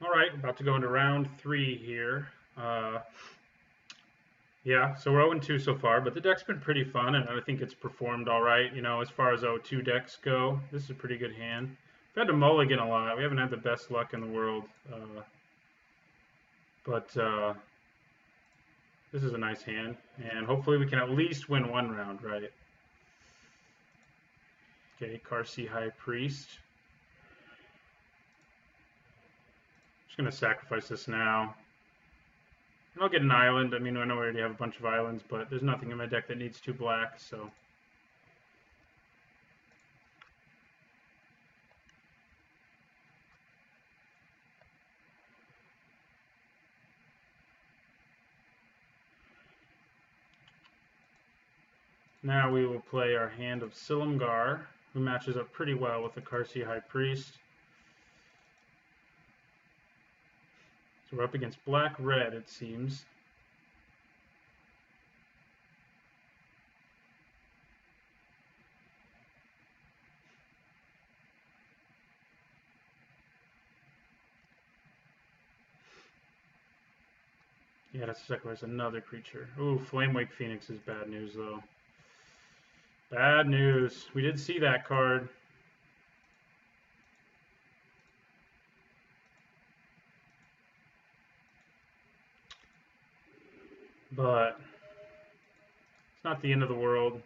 All right, about to go into round 3 here. Yeah, so we're 0-2 so far, but the deck's been pretty fun, and I think it's performed all right. You know, as far as 0-2 decks go, this is a pretty good hand. We've had to mulligan a lot. We haven't had the best luck in the world, but this is a nice hand, and hopefully we can at least win one round, right? Okay, Karsi High Priest. Just going to sacrifice this now. And I'll get an island. I mean, I know I already have a bunch of islands, but there's nothing in my deck that needs 2 black, so. Now we will play our hand of Silumgar, who matches up pretty well with the Karsi High Priest. So we're up against black-red, it seems. Yeah, that's sacrifice another creature. Ooh, Flamewake Phoenix is bad news, though. Bad news. We did see that card. But it's not the end of the world.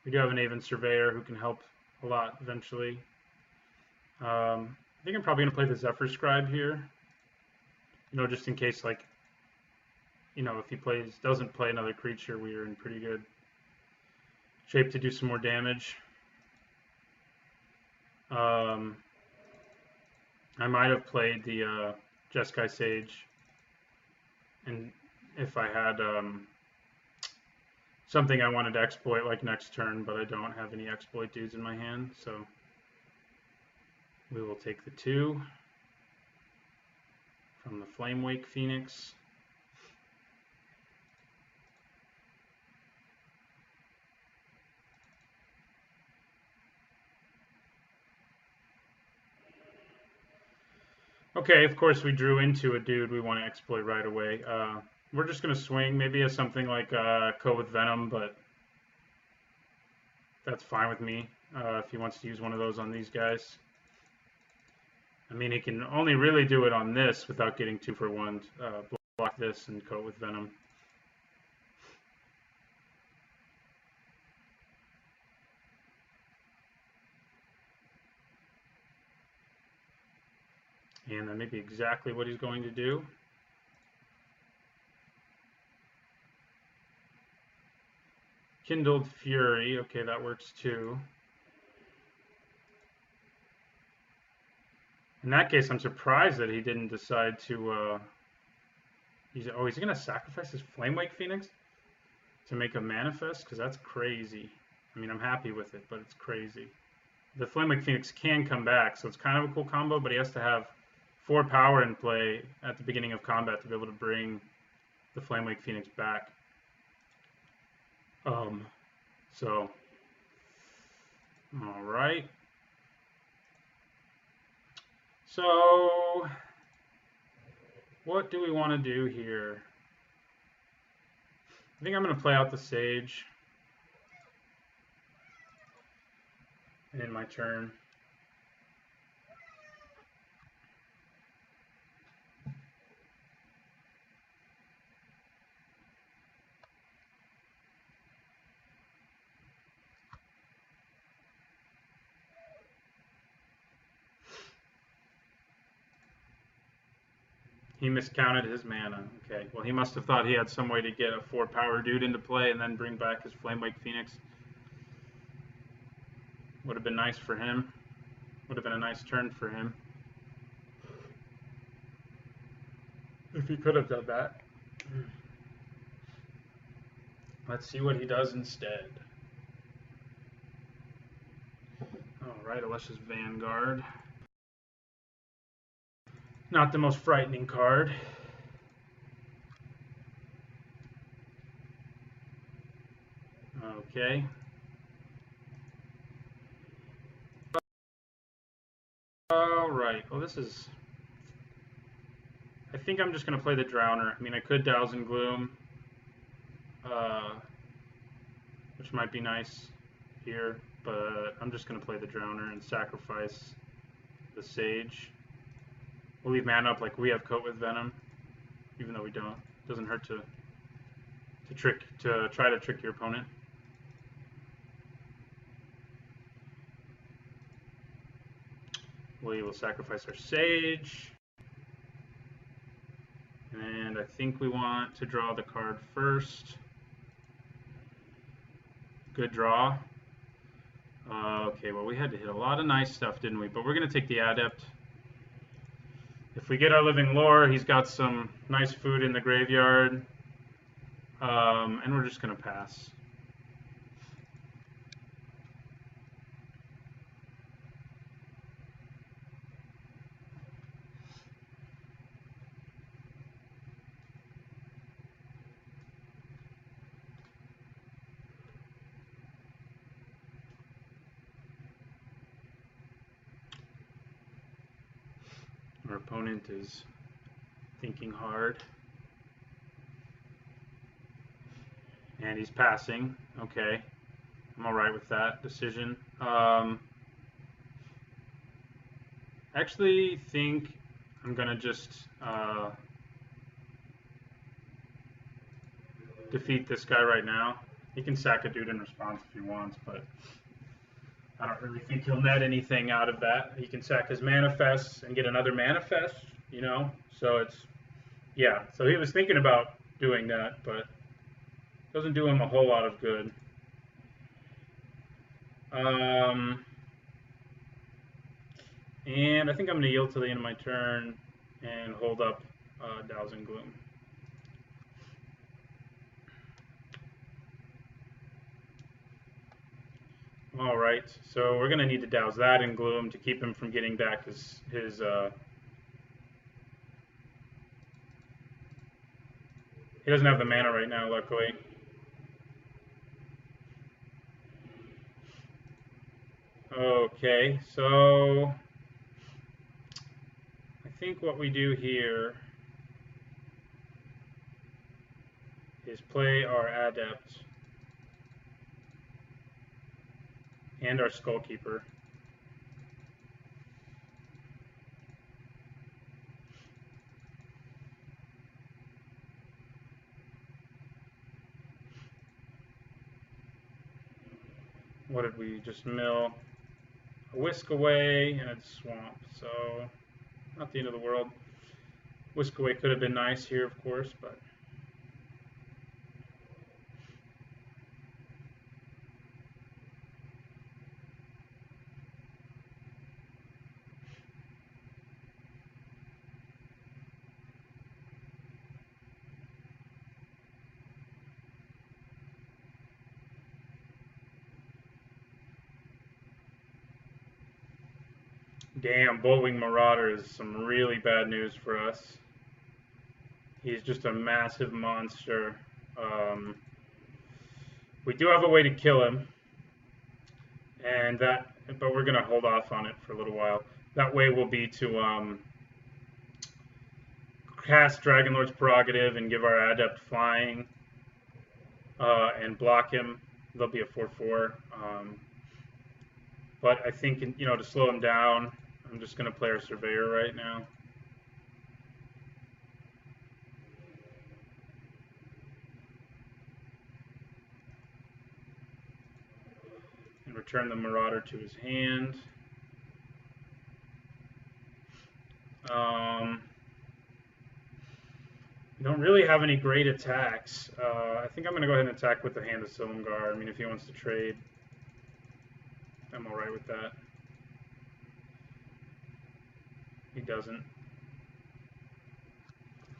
We do have an Aven Surveyor who can help a lot eventually. I think I'm probably going to play the Zephyr Scribe here. You know, just in case, like, you know, if he doesn't play another creature, we are in pretty good shape to do some more damage. I might have played the Jeskai Sage, and if I had something I wanted to exploit like next turn, but I don't have any exploit dudes in my hand, so we will take the 2 from the Flamewake Phoenix. Okay, of course we drew into a dude we want to exploit right away. We're just going to swing, maybe as something like Ko with Venom, but that's fine with me if he wants to use one of those on these guys. I mean, he can only really do it on this without getting 2 for 1. Block this and Ko with Venom. And that may be exactly what he's going to do. Kindled Fury. Okay, that works too. In that case, I'm surprised that he didn't decide to. He's going to sacrifice his Flamewake Phoenix to make a manifest? Because that's crazy. I mean, I'm happy with it, but it's crazy. The Flamewake Phoenix can come back, so it's kind of a cool combo, but he has to have 4 power in play at the beginning of combat to be able to bring the Flamewake Phoenix back. So, all right. So, what do we want to do here? I think I'm going to play out the Sage in my turn. He miscounted his mana. Okay, well, he must have thought he had some way to get a 4 power dude into play and then bring back his Flamewake Phoenix. Would have been nice for him. Would have been a nice turn for him. If he could have done that. Let's see what he does instead. Alright, Alesha's Vanguard. Not the most frightening card. Okay. Alright, well this is... I think I'm just going to play the Drowner. I mean, I could Douse and Gloom, which might be nice here, but I'm just going to play the Drowner and sacrifice the Sage. We'll leave mana up like we have Coat with Venom, even though we don't. It doesn't hurt to try to trick your opponent. We will sacrifice our Sage. And I think we want to draw the card first. Good draw. Okay, well we had to hit a lot of nice stuff, didn't we? But we're going to take the Adept. If we get our Living Lore, he's got some nice food in the graveyard. And we're just going to pass. Our opponent is thinking hard. And he's passing. Okay. I'm alright with that decision. Actually think I'm gonna just defeat this guy right now. He can sack a dude in response if he wants, but I don't really think he'll net anything out of that. He can sack his Manifest and get another Manifest, you know? So it's, yeah. So he was thinking about doing that, but doesn't do him a whole lot of good. And I think I'm going to yield to the end of my turn and hold up Douse and Gloom. All right, so we're going to need to douse that in Gloom to keep him from getting back his he doesn't have the mana right now, luckily. Okay, so I think what we do here is play our Adept and our Skullkeeper. What did we just mill? A Whisk Away and a Swamp, so not the end of the world. Whisk Away could have been nice here, of course, but damn, Bullwing Marauder is some really bad news for us. He's just a massive monster. We do have a way to kill him, and but we're gonna hold off on it for a little while. That way will be to cast Dragonlord's Prerogative and give our Adept flying, and block him. There'll be a 4/4. But I think, you know, to slow him down, I'm just going to play our Surveyor right now. And return the Marauder to his hand. We don't really have any great attacks. I think I'm going to go ahead and attack with the Hand of Silumgar. I mean, if he wants to trade, I'm alright with that. He doesn't.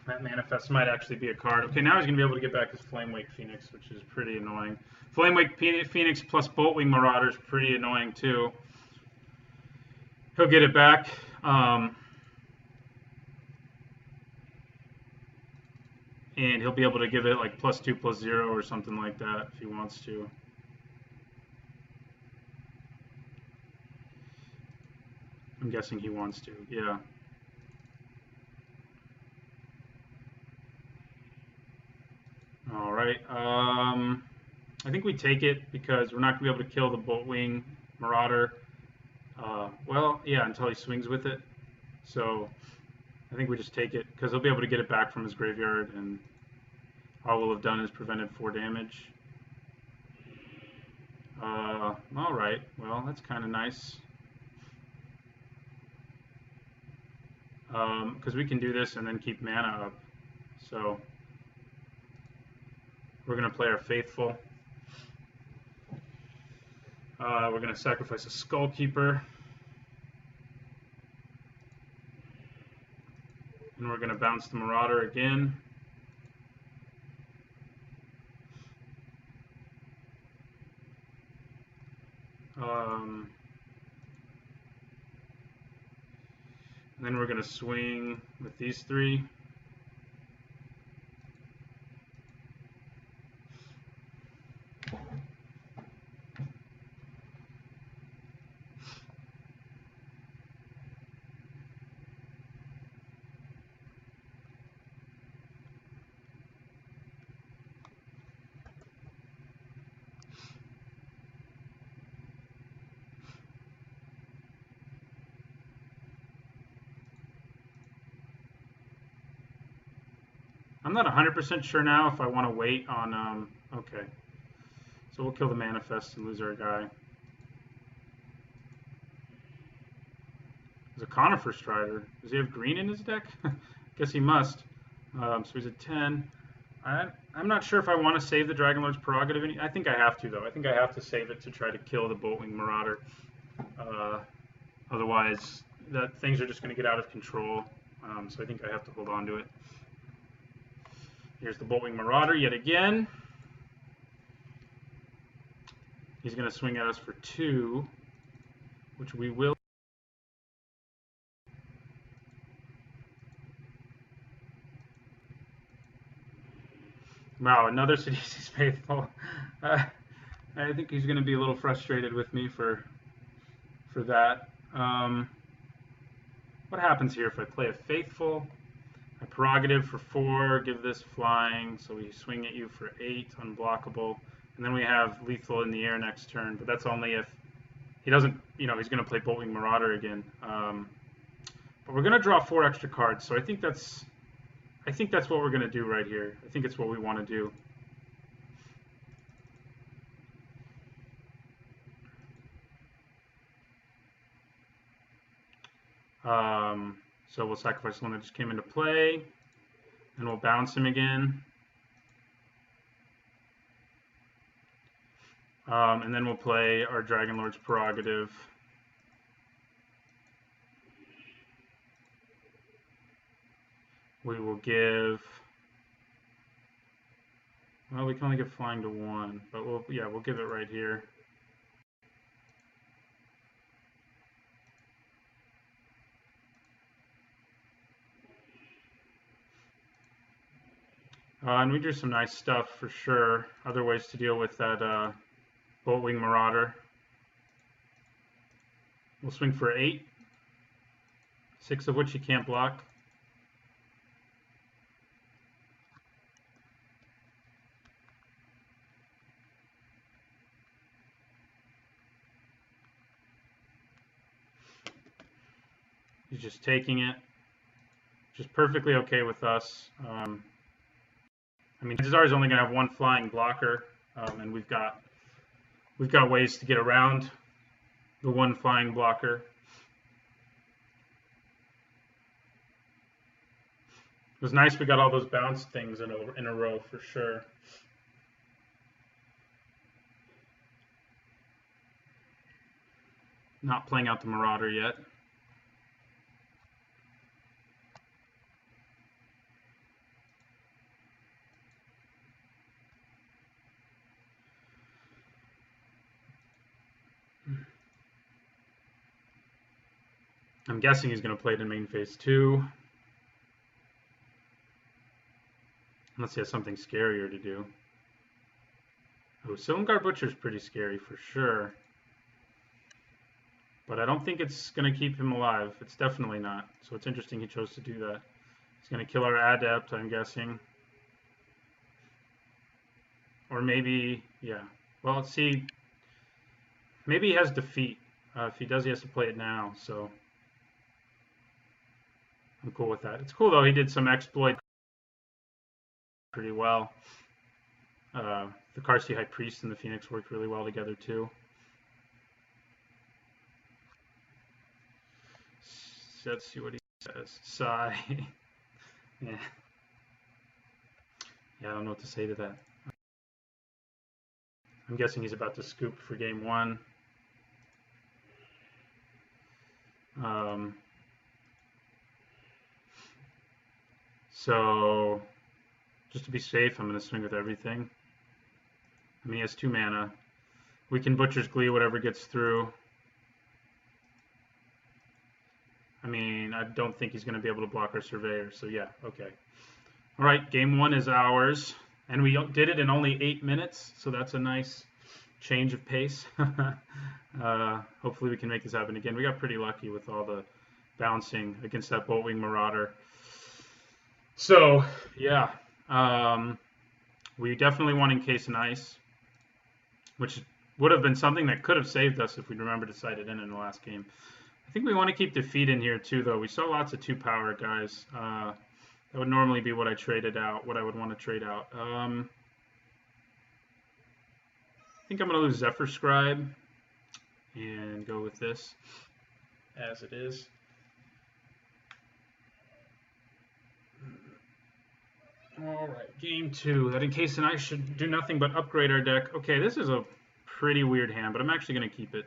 That Manifest might actually be a card. Okay, now he's going to be able to get back his Flamewake Phoenix, which is pretty annoying. Flamewake Phoenix plus Boltwing Marauder is pretty annoying, too. He'll get it back. And he'll be able to give it like +2/+0 or something like that if he wants to. I'm guessing he wants to, yeah. All right, I think we take it because we're not gonna be able to kill the Boltwing Marauder. Well, yeah, until he swings with it. So I think we just take it because he'll be able to get it back from his graveyard, and all we'll have done is prevented 4 damage. All right, well, that's kind of nice. Because we can do this and then keep mana up. So we're going to play our Faithful. We're going to sacrifice a Skullkeeper. And we're going to bounce the Marauder again. And then we're going to swing with these 3. I'm not 100% sure now if I want to wait on, okay. So we'll kill the Manifest and lose our guy. There's a Conifer Strider. Does he have green in his deck? Guess he must. So he's at 10. I'm not sure if I want to save the Dragonlord's Prerogative. I think I have to, though. I think I have to save it to try to kill the Boltwing Marauder. Otherwise, things are just going to get out of control. So I think I have to hold on to it. Here's the Boltwing Marauder yet again. He's going to swing at us for 2, which we will. Wow, another Sidisi's Faithful. I think he's going to be a little frustrated with me for that. What happens here if I play a Faithful? A Prerogative for 4, give this flying, so we swing at you for 8, unblockable. And then we have lethal in the air next turn, but that's only if he doesn't, he's going to play Boltwing Marauder again. But we're going to draw 4 extra cards, so I think that's what we're going to do right here. I think it's what we want to do. So we'll sacrifice one that just came into play, and we'll bounce him again. And then we'll play our Dragonlord's Prerogative. We will give. Well, we can only give flying to 1, but we'll give it right here. And we drew some nice stuff for sure. Other ways to deal with that Boltwing Marauder. We'll swing for 8, 6 of which you can't block. He's just taking it, which is perfectly okay with us. I mean, Nizzahon is only going to have 1 flying blocker, and we've got ways to get around the 1 flying blocker. It was nice we got all those bounce things in a row for sure. Not playing out the Marauder yet. I'm guessing he's going to play it in main phase 2. Unless he has something scarier to do. Oh, Silumgar Butcher's pretty scary for sure. But I don't think it's going to keep him alive. It's definitely not. So it's interesting he chose to do that. He's going to kill our adept, I'm guessing. Or maybe, yeah. Well, let's see. Maybe he has defeat. If he does, he has to play it now. So I'm cool with that. It's cool, though. He did some exploit pretty well. The Karsi High Priest and the Phoenix worked really well together, too. So let's see what he says. Sigh. Yeah. Yeah, I don't know what to say to that. I'm guessing he's about to scoop for game one. So just to be safe, I'm going to swing with everything. I mean, he has 2 mana. We can Butcher's Glee whatever gets through. I mean, I don't think he's going to be able to block our Surveyor, so yeah, okay. All right, game 1 is ours, and we did it in only 8 minutes, so that's a nice change of pace. Hopefully we can make this happen again. We got pretty lucky with all the bouncing against that Boltwing Marauder. So, yeah, we definitely won Encase in Ice, which would have been something that could have saved us if we'd remembered to side it in the last game. I think we want to keep defeat in here too, though. We saw lots of 2-power guys. That would normally be what I traded out, what I would want to trade out. I think I'm going to lose Zephyr Scribe and go with this as it is. All right, game 2. That Encase in Ice should do nothing but upgrade our deck. Okay, this is a pretty weird hand, but I'm actually going to keep it.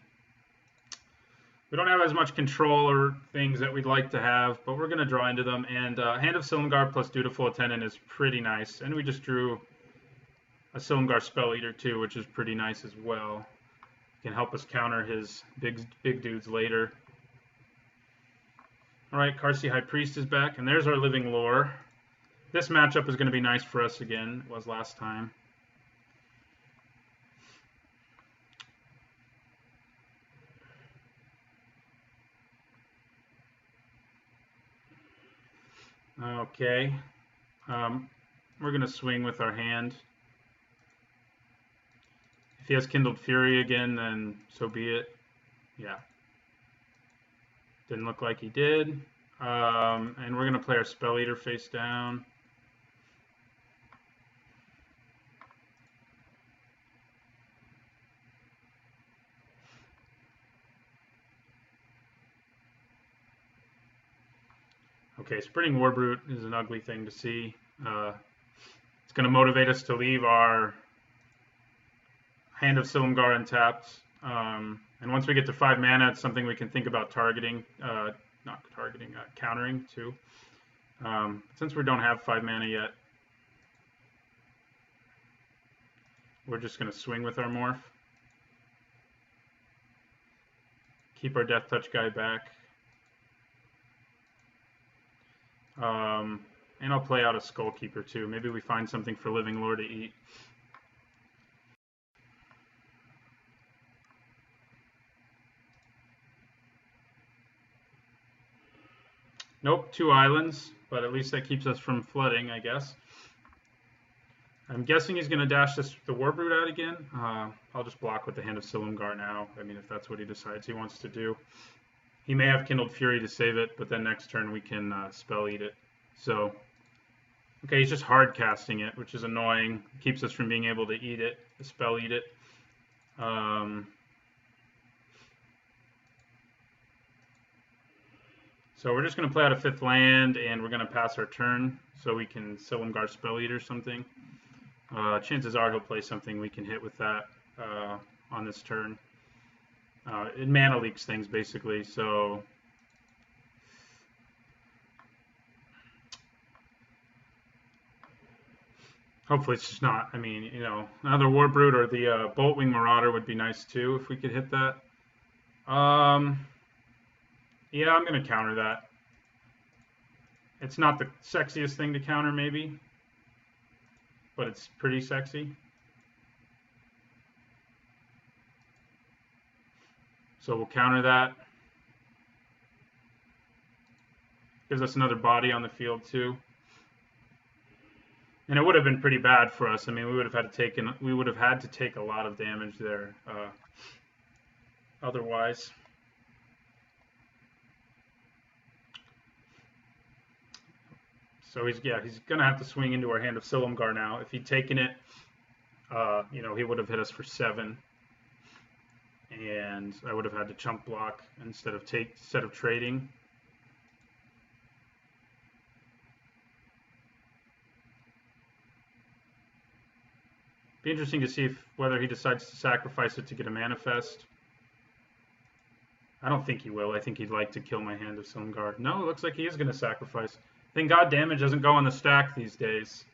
We don't have as much control or things that we'd like to have, but we're going to draw into them. And Hand of Silumgar plus Dutiful Attendant is pretty nice. And we just drew a Silumgar Spell Eater too, which is pretty nice as well. Can help us counter his big dudes later. All right, Karsi High Priest is back, and there's our Living Lore. This matchup is going to be nice for us again. It was last time. Okay. We're going to swing with our hand. If he has Kindled Fury again, then so be it. Yeah. Didn't look like he did. And we're going to play our Spell Eater face down. Okay, Sprinting Warbrute is an ugly thing to see. It's going to motivate us to leave our Hand of Silumgar untapped. And once we get to 5 mana, it's something we can think about targeting. Not targeting, countering too. Since we don't have 5 mana yet, we're just going to swing with our Morph. Keep our Death Touch guy back. And I'll play out a Skullkeeper too. Maybe we find something for Living Lore to eat. Nope, 2 islands, but at least that keeps us from flooding, I guess. I'm guessing he's going to dash the Warbrute out again. I'll just block with the Hand of Silumgar now. I mean, if that's what he decides he wants to do. He may have Kindled Fury to save it, but then next turn we can Spell Eat it. So, okay, he's just hard casting it, which is annoying. Keeps us from being able to eat it, Spell Eat it. So we're just going to play out a 5th land, and we're going to pass our turn so we can Silumgar Spell Eat or something. Chances are he'll play something we can hit with that on this turn. It mana leaks things, basically, so... Hopefully it's just not. I mean, you know, another Warbrute or the Boltwing Marauder would be nice, too, if we could hit that. Yeah, I'm going to counter that. It's not the sexiest thing to counter, maybe, but it's pretty sexy. So we'll counter that. Gives us another body on the field too. And it would have been pretty bad for us. I mean, we would have had to take a lot of damage there. Otherwise. So he's gonna have to swing into our Hand of Silumgar now. If he'd taken it, you know, he would have hit us for 7, and I would have had to chunk block instead of trading. Be interesting to see whether he decides to sacrifice it to get a manifest. I don't think he will. I think he'd like to kill my Hand of Silumgar. No, it looks like he is going to sacrifice. Thank God damage doesn't go on the stack these days.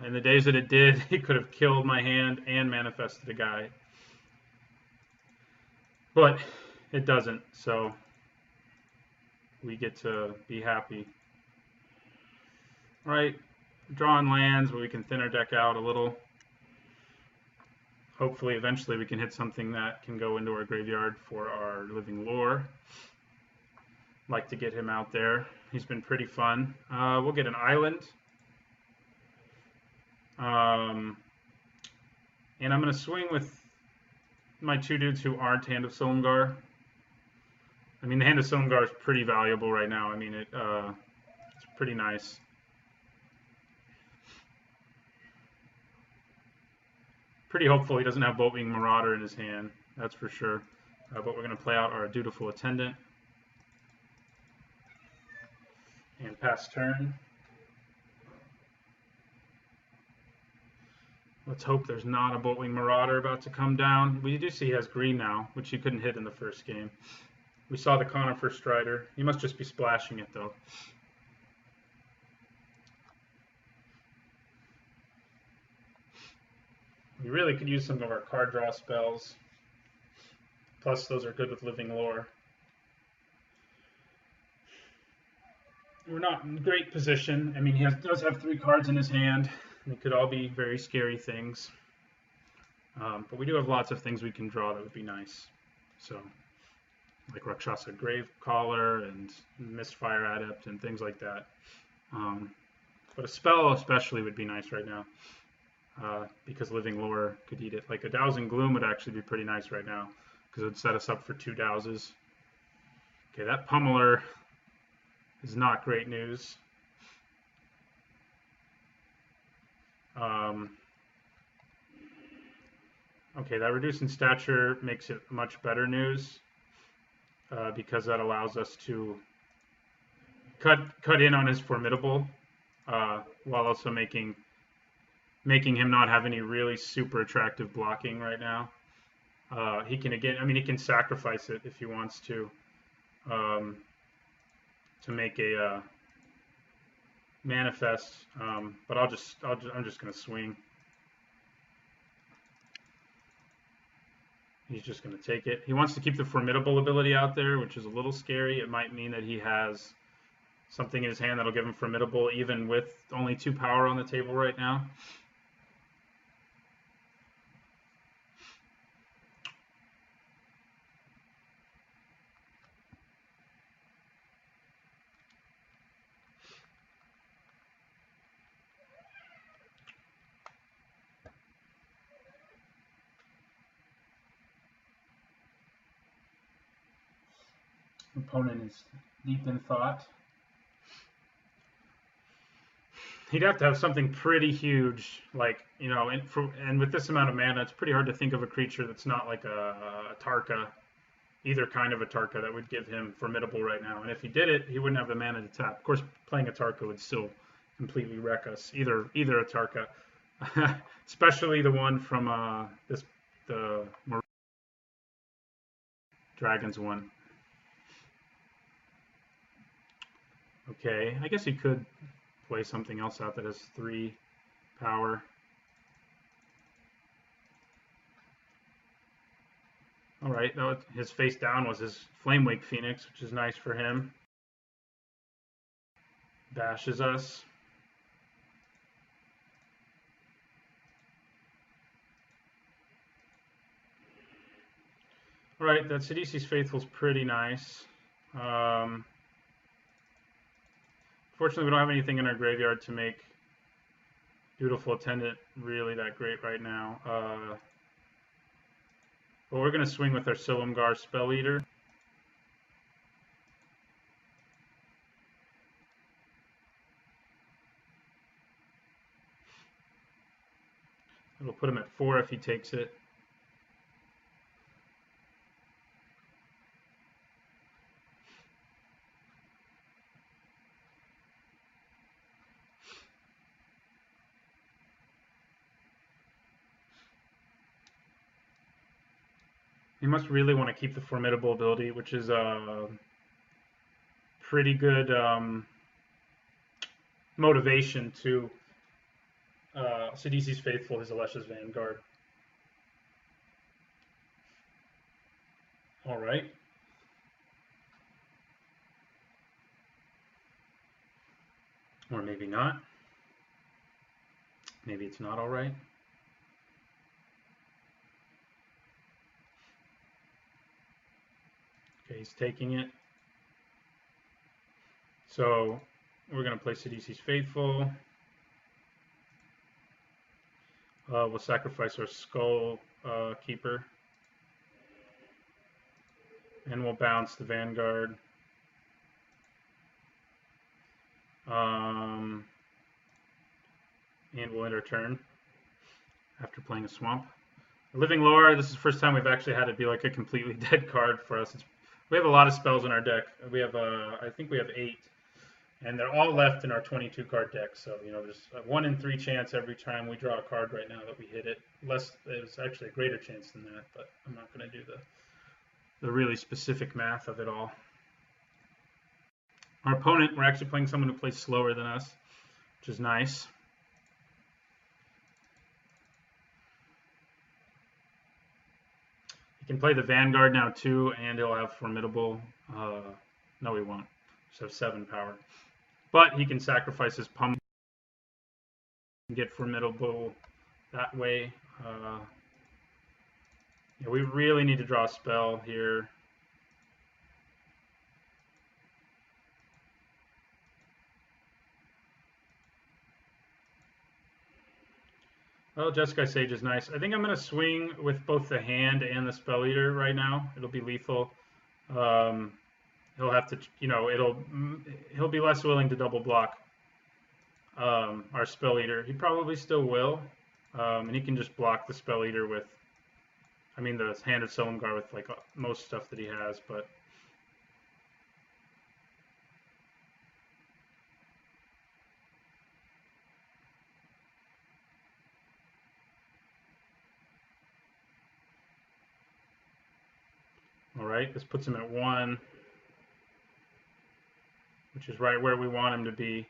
In the days that it did, he could have killed my hand and manifested a guy. But it doesn't, so we get to be happy. All right, drawing lands where we can thin our deck out a little. Hopefully, eventually, we can hit something that can go into our graveyard for our Living Lore. Like to get him out there. He's been pretty fun. We'll get an island. And I'm going to swing with my 2 dudes who aren't Hand of Silumgar. I mean, the Hand of Silumgar is pretty valuable right now. I mean, it's pretty nice. Pretty hopeful he doesn't have Boatwing Marauder in his hand, that's for sure. But we're going to play out our Dutiful Attendant. And pass turn. Let's hope there's not a Boatwing Marauder about to come down. We do see he has green now, which he couldn't hit in the first game. We saw the Conifer Strider. He must just be splashing it, though. We really could use some of our card draw spells. Plus, those are good with Living Lore. We're not in great position. I mean, he does have 3 cards in his hand. They could all be very scary things. But we do have lots of things we can draw that would be nice. So, like Rakshasa Gravecaller and Mistfire Adept and things like that. But a spell especially would be nice right now. Because Living Lore could eat it. Like a Dowsing Gloom would actually be pretty nice right now. Because it would set us up for 2 Dowses. Okay, that Pummeler is not great news. Okay, that reducing stature makes it much better news because that allows us to cut in on his formidable while also making him not have any really super attractive blocking right now. He can he can sacrifice it if he wants to make a manifest, but I'm just going to swing. He's just going to take it. He wants to keep the formidable ability out there, which is a little scary. It might mean that he has something in his hand that'll give him formidable, even with only 2 power on the table right now. Opponent is deep in thought. He'd have to have something pretty huge, like, you know, and with this amount of mana, it's pretty hard to think of a creature that's not like a Tarka, either kind of a Tarka that would give him formidable right now. And if he did it, he wouldn't have the mana to tap. Of course, playing a Tarka would still completely wreck us. Either a Tarka, especially the one from the Dragons one. Okay, I guess he could play something else out that has 3 power. All right, his face down was his Flamewake Phoenix, which is nice for him. Bashes us. All right, that Sidisi's Faithful's pretty nice. Fortunately, we don't have anything in our graveyard to make Beautiful Attendant really that great right now. But we're going to swing with our Silumgar Spell Eater. It'll put him at 4 if he takes it. He must really want to keep the Formidable ability, which is a pretty good motivation to Sidisi's Faithful, his Alesha's Vanguard. All right. Or maybe not. Maybe it's not all right. Okay, he's taking it. So we're going to play Sidisi's Faithful. We'll sacrifice our Skull Keeper. And we'll bounce the Vanguard. And we'll end our turn after playing a Swamp. Living Lore, this is the first time we've actually had it be like a completely dead card for us. We have a lot of spells in our deck. We have, I think we have 8. And they're all left in our 22 card deck. So, you know, there's a 1 in 3 chance every time we draw a card right now that we hit it. It's actually a greater chance than that, but I'm not going to do the really specific math of it all. Our opponent, we're actually playing someone who plays slower than us, which is nice. He can play the Vanguard now too, and he'll have Formidable. No, he won't. Just have 7 power. But he can sacrifice his Pummel and get Formidable that way. Yeah, we really need to draw a spell here. Well, Jeskai Sage is nice. I think I'm going to swing with both the hand and the Spell Eater right now. It'll be lethal. He'll have to, you know, he'll be less willing to double block our Spell Eater. He probably still will. And he can just block the Spell Eater with, I mean, the Hand of Silumgar with like most stuff that he has, but all right, this puts him at 1, which is right where we want him to be.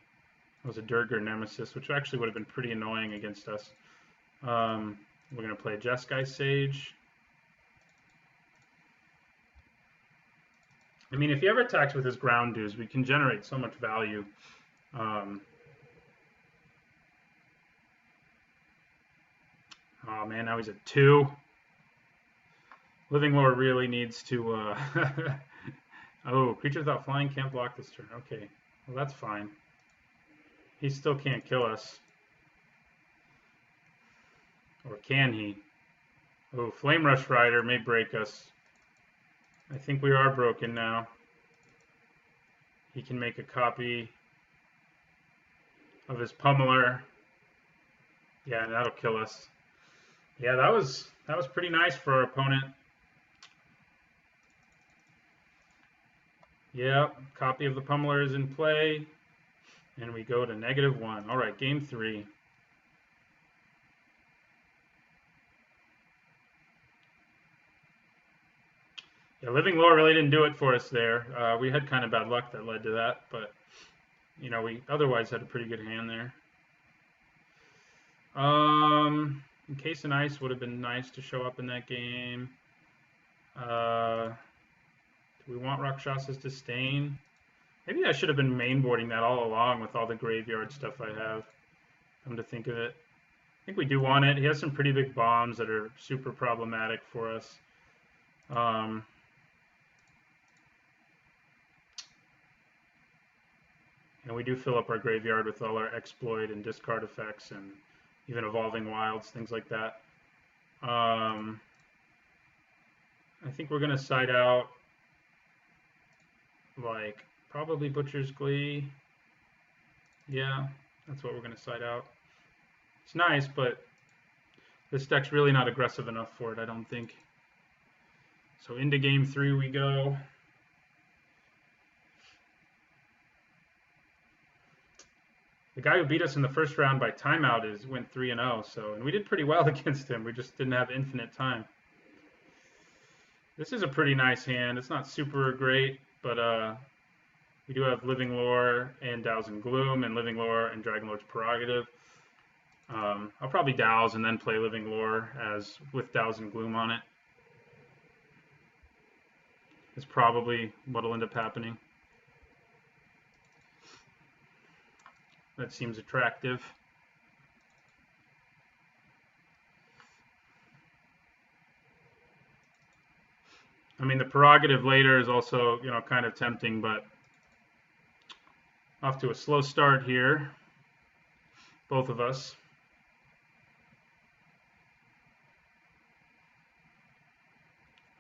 It was a Durgar Nemesis, which actually would have been pretty annoying against us. We're going to play Jeskai Sage. I mean, if he ever attacks with his Ground Dues, we can generate so much value. Oh man, now he's at 2. Living Lore really needs to... Oh, creature without flying can't block this turn. Okay, well that's fine. He still can't kill us. Or can he? Oh, Flame Rush Rider may break us. I think we are broken now. He can make a copy of his Pummeler. Yeah, that'll kill us. Yeah, that was pretty nice for our opponent. Yeah, copy of the Pummeler is in play. And we go to -1. All right, game 3. Yeah, Living Lore really didn't do it for us there. We had kind of bad luck that led to that, but, you know, we otherwise had a pretty good hand there. Encase in Ice would have been nice to show up in that game. Do we want Rakshasa's Disdain? Maybe I should have been mainboarding that all along with all the graveyard stuff I have. Come to think of it. I think we do want it. He has some pretty big bombs that are super problematic for us. And we do fill up our graveyard with all our exploit and discard effects and even evolving wilds, things like that. I think we're going to side out like probably Butcher's Glee. Yeah, that's what we're going to side out. It's nice, but this deck's really not aggressive enough for it, I don't think. So into game 3 we go. The guy who beat us in the first round by timeout went 3-0, and we did pretty well against him. We just didn't have infinite time. This is a pretty nice hand. It's not super great, but we do have Living Lore and Dows and Gloom, and Living Lore and Dragon Lord's Prerogative. I'll probably Dows and then play Living Lore with Dows and Gloom on it. It's probably what'll end up happening. That seems attractive. I mean, the Prerogative later is also, kind of tempting, but off to a slow start here, both of us.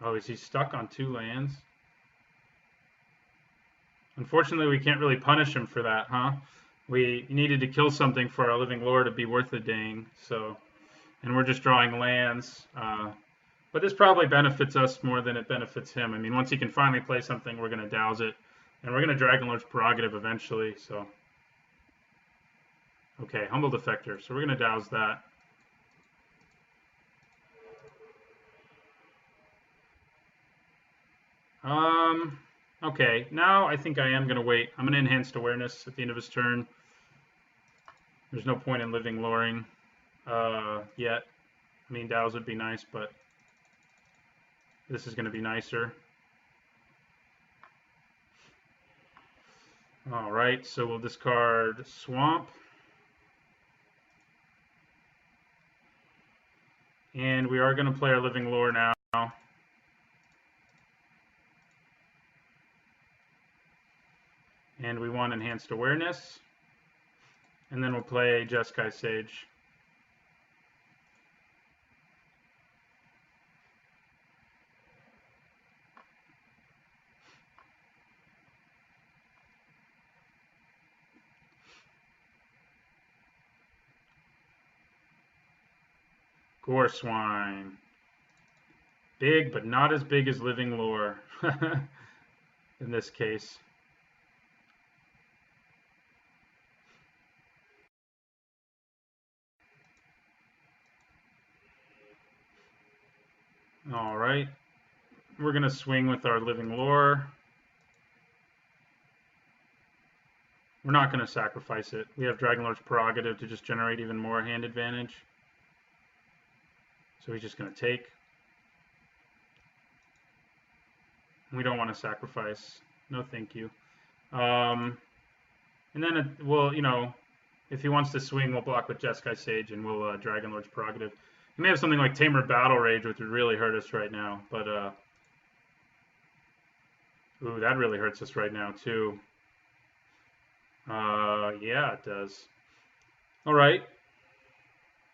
Oh, is he stuck on 2 lands? Unfortunately, we can't really punish him for that, huh? We needed to kill something for our Living Lore to be worth a dang, and we're just drawing lands. But this probably benefits us more than it benefits him. I mean, once he can finally play something, we're going to Dows it, and we're going to Dragon Lord's Prerogative eventually, so. Okay, Humble Defector, so we're going to Dows that. Okay, now I think I am going to wait. I'm going to Enhanced Awareness at the end of his turn. There's no point in Living Loring yet. I mean, Dows would be nice, but this is going to be nicer. All right, so we'll discard Swamp. And we are going to play our Living Lore now. And we want Enhanced Awareness. And then we'll play Jeskai Sage. Gore Swine. Big, but not as big as Living Lore in this case. All right. We're going to swing with our Living Lore. We're not going to sacrifice it. We have Dragon Lord's Prerogative to just generate even more hand advantage. So he's just going to take. We don't want to sacrifice. No, thank you. And then we'll, if he wants to swing, we'll block with Jeskai Sage and we'll Dragon Lord's Prerogative. He may have something like Tamer Battle Rage, which would really hurt us right now. But, ooh, that really hurts us right now, too. Yeah, it does. All right.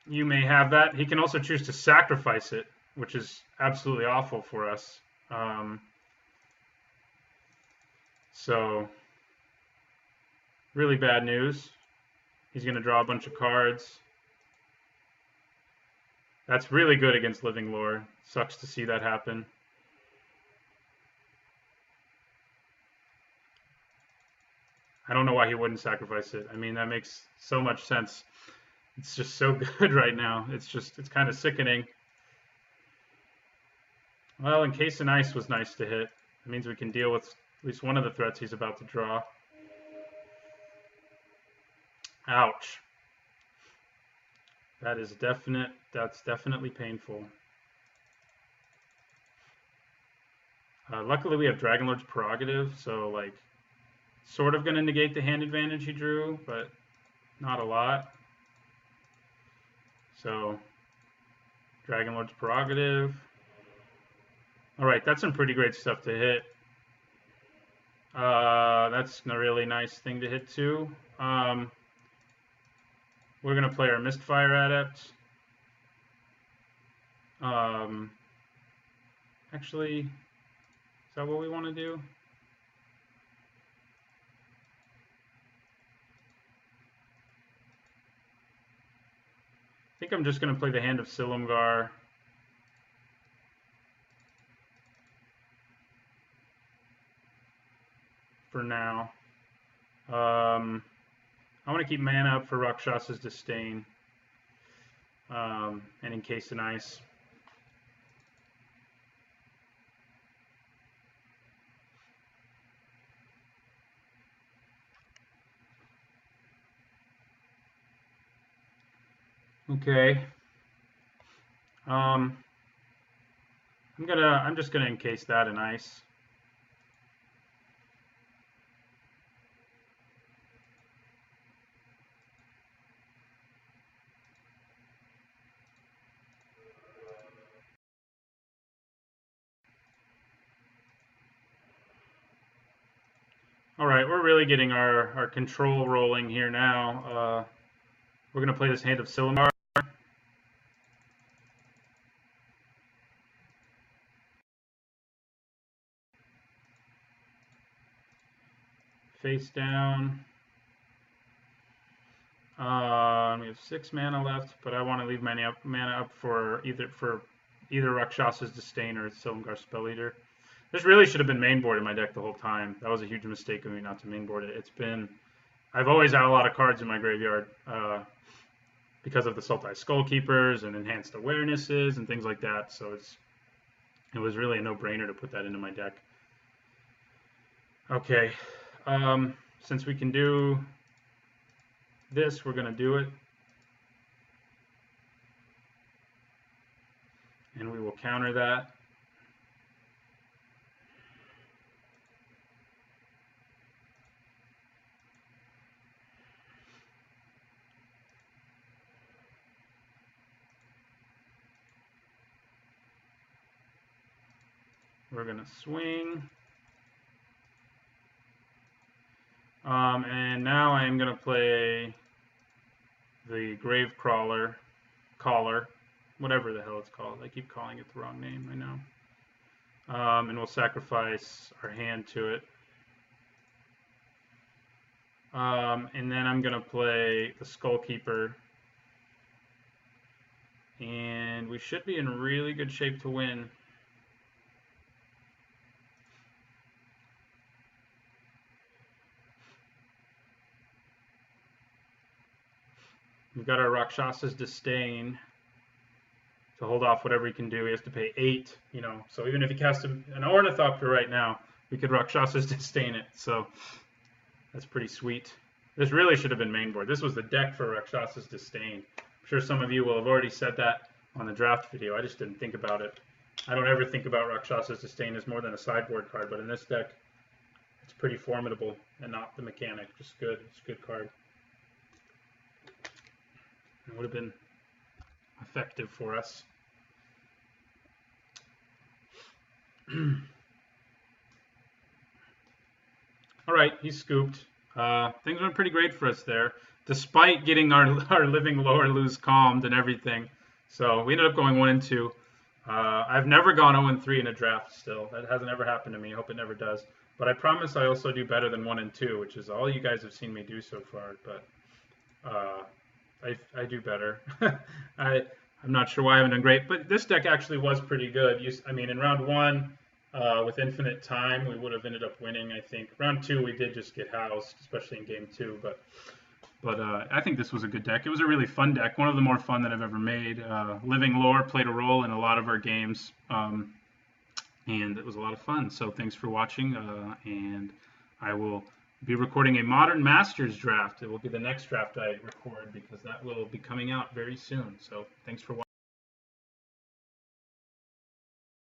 You may have that. He can also choose to sacrifice it, which is absolutely awful for us. So, really bad news. He's going to draw a bunch of cards. That's really good against Living Lore. Sucks to see that happen. I don't know why he wouldn't sacrifice it. I mean, that makes so much sense. It's just so good right now. It's kind of sickening. Well, Encased in Ice was nice to hit. It means we can deal with at least one of the threats he's about to draw. Ouch. That's definitely painful. Luckily, we have Dragon Lord's Prerogative, so, like, sort of going to negate the hand advantage he drew, but not a lot. So, Dragon Lord's Prerogative. All right, that's some pretty great stuff to hit. that's a really nice thing to hit too. We're going to play our Mistfire Adept. Actually, is that what we want to do? I think I'm just going to play the Hand of Silumgar. For now. I want to keep mana up for Rakshas's Disdain. And Encased in Ice. Okay. I'm just gonna encase that in ice. All right, we're really getting our control rolling here now. We're gonna play this Hand of Silumgar. Face down. We have 6 mana left, but I want to leave mana up for either Rakshas's Disdain or Silumgar Spell Eater. This really should have been mainboard in my deck the whole time. That was a huge mistake of me not to mainboard it. I've always had a lot of cards in my graveyard because of the Sultai Skullkeepers and Enhanced Awarenesses and things like that. So it was really a no-brainer to put that into my deck. Okay, since we can do this, we're going to do it. And we will counter that. We're going to swing. And now I'm going to play the Gravecaller, whatever the hell it's called. I keep calling it the wrong name, I know. And we'll sacrifice our hand to it. And then I'm going to play the Skullkeeper. And we should be in really good shape to win. We've got our Rakshas's Disdain to hold off whatever he can do. He has to pay 8, So even if he casts an Ornithopter right now, we could Rakshas's Disdain it. So that's pretty sweet. This really should have been mainboard. This was the deck for Rakshas's Disdain. I'm sure some of you will have already said that on the draft video. I just didn't think about it. I don't ever think about Rakshas's Disdain as more than a sideboard card, but in this deck, it's pretty formidable and not the mechanic. Just good. It's a good card. It would have been effective for us. All right, he's scooped. Things went pretty great for us there, despite getting our living lower lose calmed and everything. So we ended up going 1-2. I've never gone 0-3 in a draft still. That hasn't ever happened to me. I hope it never does. But I promise I also do better than 1-2, which is all you guys have seen me do so far. But I do better. I'm not sure why I haven't done great, but this deck actually was pretty good. In round 1, with infinite time, we would have ended up winning, I think. Round 2, we did just get housed, especially in game 2, but I think this was a good deck. It was a really fun deck, one of the more fun that I've ever made. Living Lore played a role in a lot of our games, and it was a lot of fun. So thanks for watching, and I will be recording a Modern Masters draft. It will be the next draft I record because that will be coming out very soon. So thanks for watching.